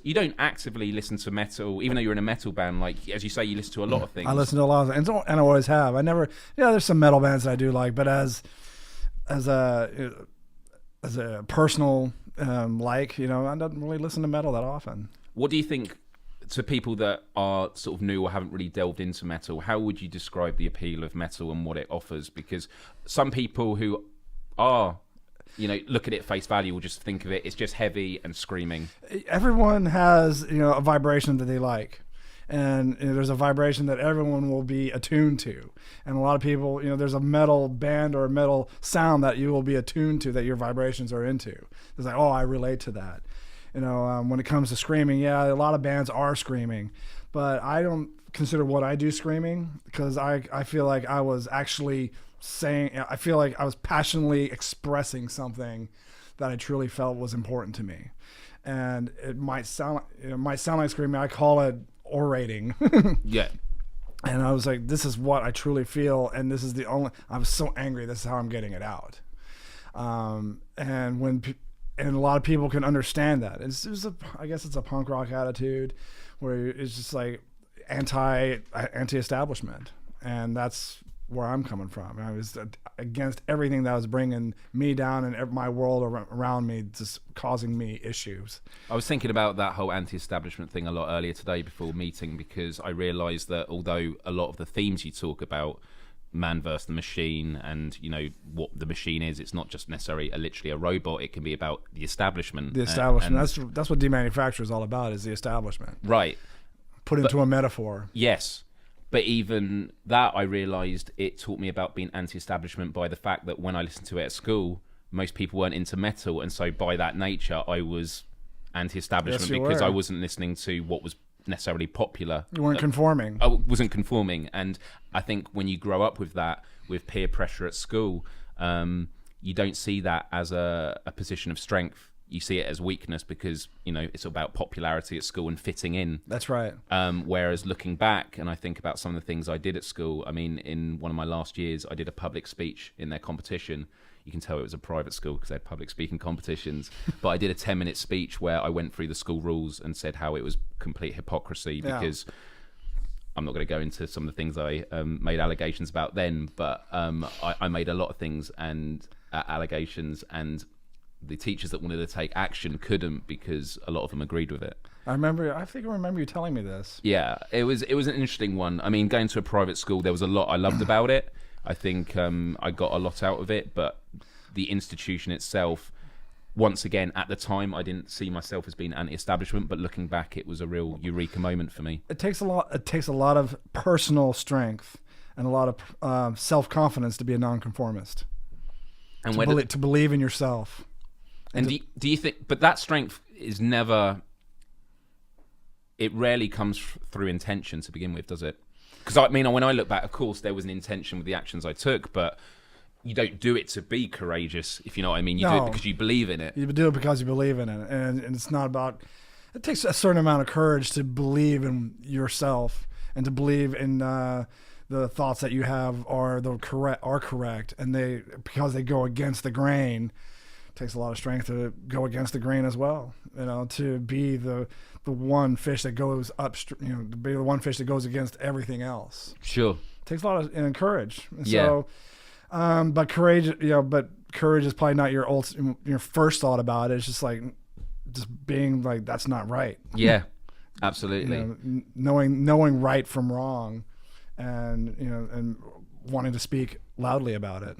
you don't actively listen to metal, even though you're in a metal band. Like as you say, you listen to a lot of things. I listen to a lot of things, and I always have. I never, there's some metal bands that I do like, but as a personal I don't really listen to metal that often. What do you think to people that are sort of new or haven't really delved into metal? How would you describe the appeal of metal and what it offers? Because some people who are look at it face value will just think of it's just heavy and screaming. Everyone has, a vibration that they like. And there's a vibration that everyone will be attuned to. And a lot of people, there's a metal band or a metal sound that you will be attuned to that your vibrations are into. It's like, oh, I relate to that. When it comes to screaming, a lot of bands are screaming. But I don't consider what I do screaming because I feel like I was actually I feel like I was passionately expressing something that I truly felt was important to me. And it might sound like screaming. I call it orating. Yeah. And I was like, this is what I truly feel, and this is I was so angry, this is how I'm getting it out. And a lot of people can understand that. I guess it's a punk rock attitude where it's just like anti-establishment, and that's where I'm coming from. I was against everything that was bringing me down and my world around me, just causing me issues. I was thinking about that whole anti-establishment thing a lot earlier today before meeting, because I realised that although a lot of the themes you talk about, man versus the machine, and what the machine is, it's not just necessarily literally a robot. It can be about the establishment. The establishment. That's what demanufacture is all about, is the establishment. Right. Put into a metaphor. Yes. But even that, I realised it taught me about being anti-establishment by the fact that when I listened to it at school, most people weren't into metal, and so by that nature, I was anti-establishment because I wasn't listening to what was necessarily popular. You weren't conforming. I wasn't conforming, and I think when you grow up with that, with peer pressure at school, you don't see that as a position of strength. You see it as weakness because, it's about popularity at school and fitting in. That's right. Whereas looking back, and I think about some of the things I did at school, in one of my last years, I did a public speech in their competition. You can tell it was a private school because they had public speaking competitions. But I did a 10-minute speech where I went through the school rules and said how it was complete hypocrisy because I'm not going to go into some of the things I made allegations about then, but I made a lot of things and allegations, and the teachers that wanted to take action couldn't because a lot of them agreed with it. I think I remember you telling me this. Yeah, it was an interesting one. Going to a private school, there was a lot I loved about it. I think I got a lot out of it, but the institution itself, once again, at the time, I didn't see myself as being anti-establishment, but looking back, it was a real eureka moment for me. It takes a lot of personal strength and a lot of self-confidence to be a nonconformist. And to believe in yourself. And do you think, but that strength is never, it rarely comes through intention to begin with, does it? Because when I look back, of course, there was an intention with the actions I took, but you don't do it to be courageous, if you know what I mean. You do it because you believe in it. You do it because you believe in it. And it's not about, it takes a certain amount of courage to believe in yourself and to believe in the thoughts that you have are correct, and because they go against the grain. Takes a lot of strength to go against the grain as well, to be the one fish that goes upstream, to be the one fish that goes against everything else. Sure. Takes a lot of courage. So, but courage, but courage is probably not your first thought about it. It's just being like, that's not right. Yeah, absolutely. Knowing right from wrong, and and wanting to speak loudly about it.